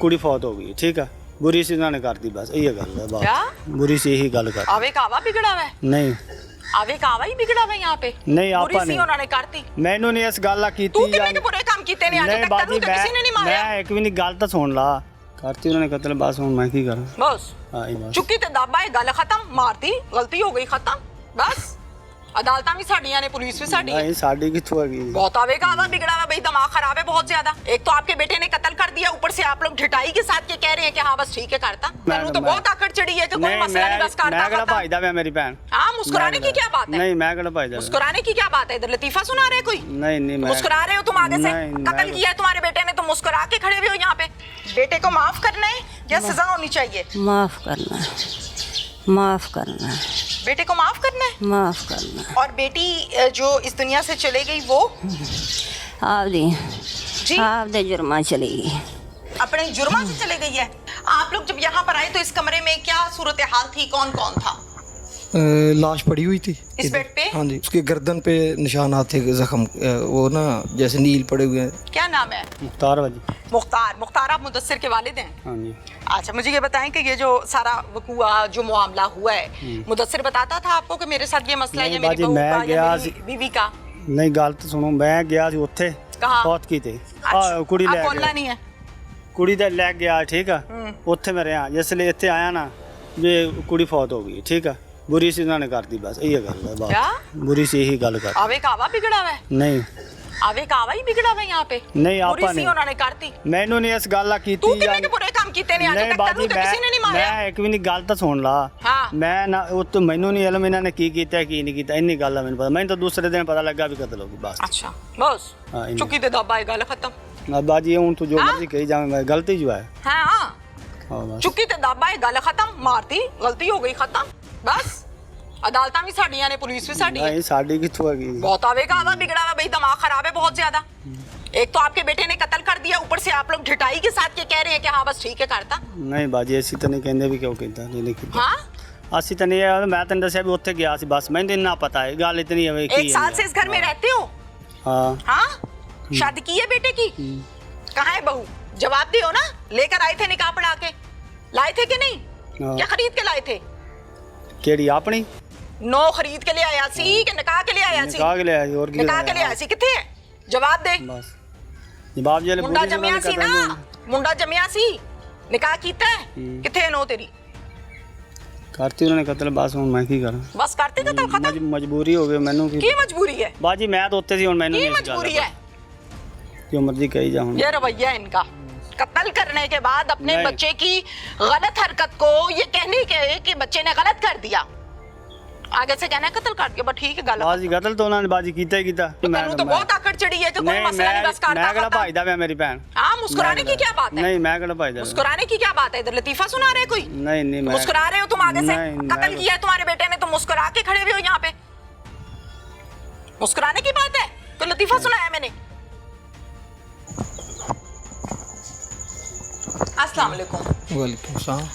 कुड़ी फौत हो गई, ठीक है, बुरी सी उन्होंने कर दी, बस ये गल है, क्या बुरी सी यही गल कर। आवे कावा बिगड़ा हुआ है? नहीं आवे कावा ही बिगड़ा हुआ है यहाँ पे? नहीं बुरी आपा सी नहीं, उन्होंने करती। मैनू नहीं इस गल की तू कितने के बुरे काम कीते ने? नहीं बाजी किसी ने नहीं मारा। मैं एक भी नहीं गल तो सुन ला, करती उन्होंने कत्ल, बस हुन मैं की करा। बस हाँ ये बस चुक्की ते दाबा है, गल खत्म, मारती गलती हो गई खत्म, बस। अदालतां भी साड़ियां ने, पुलिस भी साड़ी है। नहीं साड़ी किथों है? बहुत आवे का आवा बिगड़ा हुआ भाई, दिमाग खराब है बहुत ज्यादा। एक तो आपके बेटे ने कत्ल कर दिया, ऊपर से आप लोग ढिठाई के साथ ये कह रहे हैं कि हाँ बस ठीक है करता। मैंने तो बहुत आकड़ चढ़ी है कि कोई मसला नहीं, बस करता। मैं कड़ा भाईदा मैं मेरी बहन। हाँ मुस्कुराने की क्या बात है? नहीं मैं कड़ा भाईदा, मुस्कुराने की क्या बात है? इधर लतीफा सुना रहे कोई? नहीं नहीं मुस्कुरा रहे हो तुम आगे से? नहीं, कत्ल किया है तुम्हारे बेटे ने तो मुस्कुरा के खड़े हुए हो यहाँ पे। बेटे को माफ करना है या सजा होनी चाहिए? माफ करना है, माफ करना है, बेटे को माफ करना है, माफ करना है। और बेटी जो इस दुनिया से चले गई वो आप दी जी आप दे जुर्मा चली गई। अपने जुर्मा से चले गई है। आप लोग जब यहाँ पर आए तो इस कमरे में क्या सूरत हाल थी, कौन कौन था? लाश पड़ी हुई थी इस बेड पे? हाँ जी, उसके गर्दन पे निशानात थे, जख्म, वो ना जैसे नील पड़े हुए हैं। क्या नाम है? मुख्तार भाजी। मुख्तार। मुख्तार आप मुदस्सिर के वालिद हैं? हाँ जी। अच्छा मुझे ये बताएं कि ये जो सारा वकूआ जो मामला हुआ है, मुदस्सिर बताता था आपको कि मेरे साथ ये मसला है, ये मेरी बहू का या मेरी बीवी का? नहीं गल तो सुनो, मैं गया सी उत्थे कहाँ? फौत की थे कुड़ी आप ले बोलना गया, नहीं है? कुड़ी ते ले गया, ठीक है, उत्थे मैं रहा, जिसले इत्थे आया ना ये कुड़ी फौत हो गई, ठीक है, बुरी सी उन्होंने कर दी, बस ये गल है, क्या बुरी सी यही गल कर। आवे कावा बिगड़ा हुआ है? नहीं आवे कावा ही बिगड़ा हुआ है यहाँ पे? नहीं बुरी आपा सी नहीं, उन्होंने करती। मैनू नहीं इस गल की। तू कितने के बुरे काम कीते ने? नहीं बाजी किसी ने नहीं मारा। मैं एक भी नहीं गल तो सुन ला, हाँ। मैं ना वो तो मैनू नहीं इलम इन्होंने की कीता की नहीं कीता, इन्नी गल है मैंने पता, मैंने तो दूसरे दिन पता लगा भी कत्ल होगी, बस। अच्छा बस हाँ, इन्नी। चुकी ते दबा है, गल खत्म। ना बाजी हूँ तू जो हाँ? मर्जी कही जावे, मैं गलती जो है। हाँ हाँ बस चुकी ते दबा है, गल खत्म, मारती गलती हो गई खत्म, बस। अदालतां भी साड़ियां ने, पुलिस भी साड़ी है। नहीं साड़ी किथों है? बहुत आवे का आवा बिगड़ा हुआ भाई, दिमाग खराब है बहुत ज्यादा। एक तो आपके बेटे ने कत्ल कर दिया, ऊपर से आप लोग ढिठाई के साथ ये कह रहे हैं कि हाँ बस ठीक है करता। नहीं ਬਾਜੀ ਅਸੀਂ ਤਾਂ ਨਹੀਂ ਕਹਿੰਦੇ ਵੀ ਕਿਉਂ ਕੀਤਾ ਨਹੀਂ ਕੀਤਾ। हाँ ਅਸੀਂ ਤਾਂ ਨਹੀਂ ਯਾਰ, ਮੈਂ ਤੈਨੂੰ ਦੱਸਿਆ ਵੀ ਉੱਥੇ ਗਿਆ ਸੀ, ਬਸ ਮੈਨੂੰ ਇੰਨਾ ਪਤਾ ਹੈ, ਗੱਲ ਇਤਨੀ ਹੈ एक साल से इस घर में रहते हो? हाँ हाँ शादी की है बेटे की? कहाँ है बहू? जवाब दियो ना। लेकर आए थे निकाह पढ़ा के, लाए थे कि नहीं? हाँ। क्या खरीद के लाए थे? ਕਿਹੜੀ ਆਪਣੀ? नो खरीद के ले आया सी कि निकाह के ले आया सी? ਨਿਕਾਹ ਕੇ ਲਿਆ ਸੀ, ਹੋਰ ਕੀ निकाह के ले आया सी। किथे है? जवाब दे। ਬਸ ਜਵਾਬ ਜੇ मुंडा जमिया सी ना, मुंडा जमिया सी, निकाह कीता है? किथे नो तेरी? ਕਰਤੀ ਉਹਨਾਂ ਨੇ ਕਤਲ, ਬਸ ਹੁਣ ਮੈਂ ਕੀ ਕਰਾਂ, बस करते कत्ल खत्म। ਮਜਬੂਰੀ ਹੋ ਗਈ ਮੈਨੂੰ ਕੀ की मजबूरी है? ਬਾਜੀ ਮੈਂ ਤਾਂ ਉੱਥੇ ਸੀ, ਹੁਣ ਮੈਨੂੰ की ਨਹੀਂ ਇਸ ਗੱਲ मजबूरी ਦਾ है? ਜੋ ਮਰਜ਼ੀ ਕਹੀ ਜਾ ਹੁਣ। ये रवैया है इनका। कत्ल करने के बाद अपने नहीं। बच्चे की गलत हरकत को ये कहने के कि बच्चे ने गलत कर दिया, आगे से कहना है कत्ल कर दिया, बस ठीक है गलत। ਬਾਜੀ ਕਤਲ ਤਾਂ ਉਹਨਾਂ ਨੇ ਬਾਜੀ ਕੀਤਾ ਹੀ ਕੀਤਾ। तेनू तो बहुत आकड़ चढ़ी है कि कोई मसला नहीं, बस करता ਮੈਂ ਕਿਹੜਾ खाता। ਭਾਈਦਾ ਮੈਂ ਮੇਰੀ ਭੈਣ। हाँ मुस्कुराने की क्या बात है? नहीं मैं किहड़ा भाईदा। मुस्कुराने की क्या बात है? इधर लतीफा सुना रहे कोई? नहीं नहीं मैं मुस्कुरा रहे हो तुम आगे से? नहीं, कत्ल मैं- किया है तुम्हारे बेटे ने तो मुस्कुरा के खड़े हुए हो यहाँ पे। मुस्कुराने की बात है तो लतीफा सुनाया मैंने। अस्सलाम वालेकुम। वालेकुम सलाम।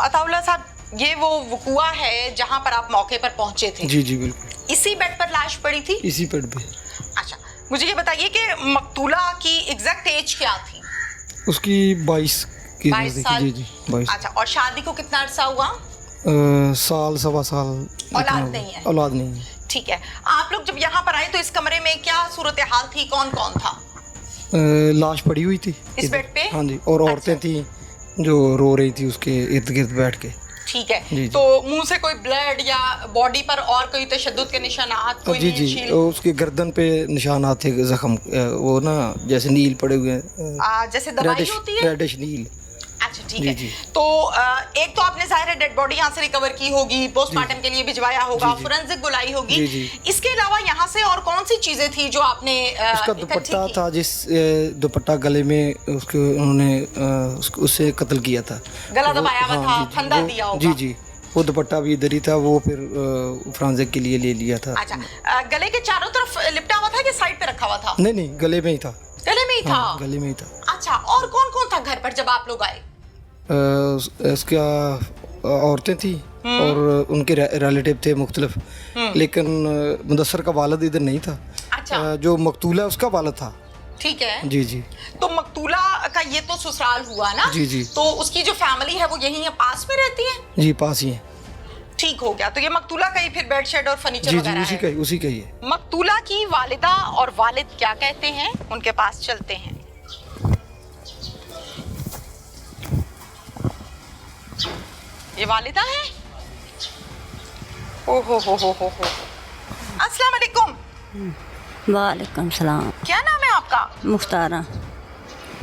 अताउल्लाह साहब, ये वो वकूआ है जहाँ पर आप मौके पर पहुंचे थे? जी जी बिल्कुल, इसी बेड पर लाश पड़ी थी? इसी पेड़ पे। अच्छा मुझे ये बताइए कि मकतूला की एग्जैक्ट एज क्या थी? उसकी 22 की 22 नज़दीक। साल? जी जी 22। अच्छा, और शादी को कितना अरसा हुआ? साल सवा साल। औलाद इतना नहीं है? औलाद नहीं है। ठीक है। आप लोग जब यहाँ पर आए तो इस कमरे में क्या सूरत हाल थी, कौन कौन था? लाश पड़ी हुई थी इस इधर। बेड पे? हाँ जी, और औरतें थी जो रो रही थी उसके इर्द गिर्द बैठ के। ठीक है। जी, जी। तो मुंह से कोई ब्लड या बॉडी पर और कोई तशद्दुद के निशानात, कोई जी नील जी, शील? उसके गर्दन पे निशानात थे, जख्म, वो ना जैसे नील पड़े हुए हैं, जैसे दवाई होती है? रेडिश नील। अच्छा ठीक जी, है। जी। तो एक तो आपने जाहिर है डेड बॉडी यहाँ से रिकवर की होगी, पोस्टमार्टम के लिए भिजवाया होगा, जी, जी। फोरेंसिक बुलाई होगी। जी, जी। इसके अलावा यहाँ से और कौन सी चीजें थी जो आपने उसका इकट्ठी दुपट्टा की? था, जिस दुपट्टा गले में उसके उन्होंने उससे कत्ल किया था। गला वो- दबाया हुआ था, जी, जी, फंदा वो- दिया होगा। जी जी, वो दुपट्टा भी इधर ही था, वो फिर फ्रांजिक के लिए ले लिया था। अच्छा, गले के चारों तरफ लिपटा हुआ था कि साइड पे रखा हुआ था? नहीं नहीं, गले में ही था। गले में ही था? हाँ, गले में ही था। अच्छा, और कौन कौन था घर पर जब आप लोग आए? उसका औरतें थी और उनके रिलेटिव थे मुख्तलिफ, लेकिन मुदस्सर का वालिद इधर नहीं था। अच्छा। जो मकतूल है उसका वालिद था। ठीक है। जी जी तो मकतूला का ये तो ससुराल हुआ ना? जी जी। तो उसकी जो फैमिली है वो यहीं पास में रहती है? जी पास ही है। ठीक हो गया। तो ये मकतूला का ही फिर बेड शेड और फर्नीचर जी वगैरह जी उसी का ही है। मकतूला की वालिदा और वालिद क्या कहते हैं उनके पास चलते हैं। ये वालिदा है। ओहो हो। अस्सलाम वालेकुम। वालेकुम सलाम। क्या नाम है आपका? मुख्तारा।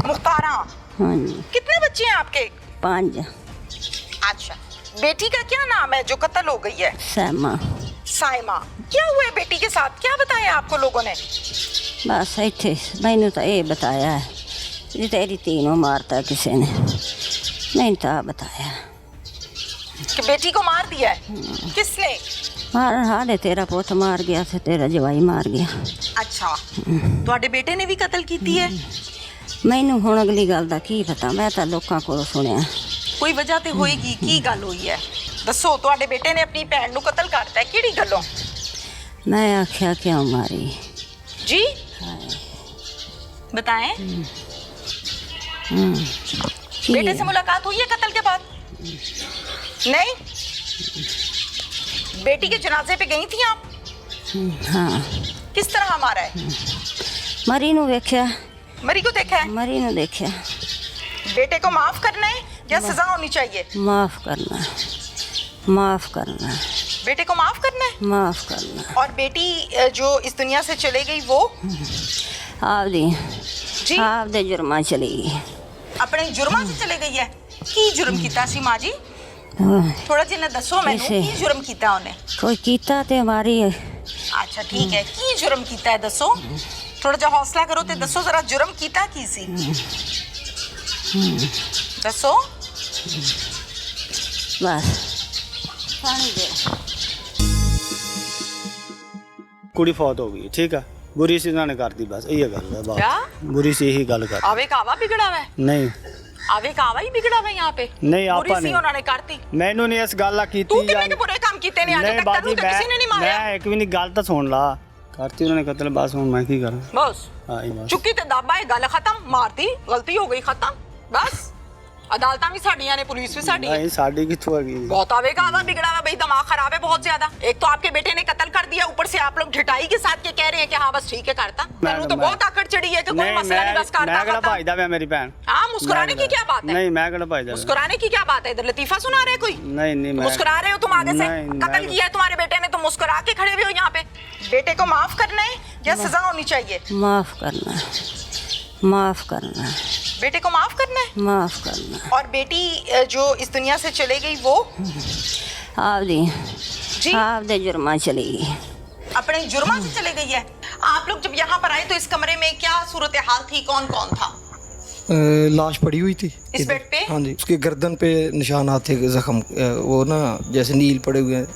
मुख्तारा। हाँ जी। कितने बच्चे हैं आपके? 5। अच्छा, बेटी का क्या नाम है जो कत्ल हो गई है? सैमा। साइमा। क्या हुआ है बेटी के साथ, क्या बताया आपको लोगों ने? बस इतने मैंने तो ये बताया है कि तेरी तीनों मारता किसी ने, नहीं तो बताया कि बेटी को मार दिया है। किसने? हाले तेरा पुत मार गया थे, तेरा जवाई मार गया। अच्छा, ਤੁਹਾਡੇ ਬੇਟੇ ਨੇ ਵੀ ਕਤਲ ਕੀਤੀ ਹੈ? ਮੈਨੂੰ ਹੁਣ ਅਗਲੀ ਗੱਲ ਦਾ ਕੀ ਪਤਾ, ਮੈਂ ਤਾਂ ਲੋਕਾਂ ਕੋਲੋਂ ਸੁਣਿਆ। ਕੋਈ ਵਜ੍ਹਾ ਤੇ ਹੋਏਗੀ, ਕੀ ਗੱਲ ਹੋਈ ਹੈ ਦੱਸੋ। ਤੁਹਾਡੇ ਬੇਟੇ ਨੇ ਆਪਣੀ ਭੈਣ ਨੂੰ ਕਤਲ ਕਰਤਾ ਹੈ, ਕਿਹੜੀ ਗੱਲੋਂ? मैं आख्या क्यों मारी जी बताएं। बेटे से मुलाकात हुई है कत्ल के बाद? नहीं। बेटी के जनाजे पे गई थी आप? हाँ। किस तरह मारा है? मरी नू देखा। मरी को देखा है? मरी नू देखा। बेटे को माफ करना है या सजा होनी चाहिए? माफ करना, माफ करना। बेटे को माफ करना है? माफ करना। और बेटी जो इस दुनिया से चले गई वो? आपदी जी आपदे जुर्मा चली गई। अपने जुर्मा से चले गई है। की जुर्म कीता सी माँ जी? थोड़ा जिन्ना दसो मैनू कैसे? की जुर्म कीता उन्हें? कोई कीता ते हमारी अच्छा ठीक है, की जुर्म कीता है दसो। थोड़ा जा हौसला करो ते दसो जरा जुर्म कीता की सी? दसो। बस पानी दे। ਕੁੜੀ ਫੌਤ ਹੋ ਗਈ, ਠੀਕ ਆ। ਬੁਰੀ ਸੀ ਉਹਨਾਂ ਨੇ ਕਰਦੀ, ਬਸ ਇਹ ਗੱਲ ਹੈ। क्या ਬਾਤ ਬੁਰੀ ਸੀ, ਇਹੀ ਗੱਲ ਕਰ। आवे कावा बिगड़ा हुआ है? ਨਹੀਂ आवे कावा ही बिगड़ा हुआ है यहाँ पे? नहीं, बुरी आपा सी नहीं। उन्होंने करती। ਮੈਨੂੰ ਨਹੀਂ ਇਸ ਗੱਲ ਆ तू ਕੀਤੀ कितने के बुरे काम कीते ने? आज ਨਹੀਂ तक ਬਾਜੀ, तेनू तो किसी ने नहीं मारा। ਮੈਂ ਇੱਕ ਵੀ ਨਹੀਂ ਗੱਲ ਤਾਂ ਸੁਣ ਲਾ। ਕਰਤੀ ਉਹਨਾਂ ਨੇ ਕਤਲ, ਬਸ ਹੁਣ ਮੈਂ ਕੀ ਕਰਾਂ। बस ਹਾਂ ਇਹ ਬਸ। चुकी ते दाबा है, गल खत्म। मारती, गलती हो गई, खत्म बस। अदालतां भी साड़ियां ने, पुलिस भी साड़ी है। ਨਹੀਂ ਸਾਡੀ कित्थों ਹੈਗੀ। बहुत आवेगा आवा बिगड़ा हुआ भाई, दिमाग खराब है बहुत ज्यादा। एक तो आपके बेटे ने कत्ल कर दिया, ऊपर से आप लोग ढिठाई के साथ ये कह रहे हैं कि हाँ बस ठीक है करता। मैंने तो बहुत आकड़ चढ़ी है कि कोई मसला नहीं, बस करता ਮੈਂ ਕਿਹੜਾ खत्म। ਭਾਈਦਾ ਪਿਆ ਮੇਰੀ ਭੈਣ। हाँ, मुस्कुराने की क्या बात है? नहीं मैं ਕਿਹੜਾ ਭਾਈਦਾ। मुस्कुराने की क्या बात है? इधर लतीफा सुना रहे कोई? नहीं नहीं मैं मुस्कुरा रहे हो तुम आगे से? नहीं, कत्ल मैं- किया है तुम्हारे बेटे ने तो मुस्कुरा के खड़े हुए हो यहाँ पे। बेटे को माफ करना है या सजा होनी चाहिए? माफ करना, माफ करना। बेटे को माफ करना है। माफ करना। और बेटी जो इस दुनिया से चले गई वो? आपदी जी आपदे जुर्मा चली गई। अपने जुर्मा से चले गई है। आप लोग जब यहाँ पर आए तो इस कमरे में क्या सूरत हाल थी, कौन कौन था? लाश पड़ी हुई थी इस बेड पे? हाँ जी, उसके गर्दन पे निशानात थे जख्म, वो ना जैसे नील पड़े हुए हैं।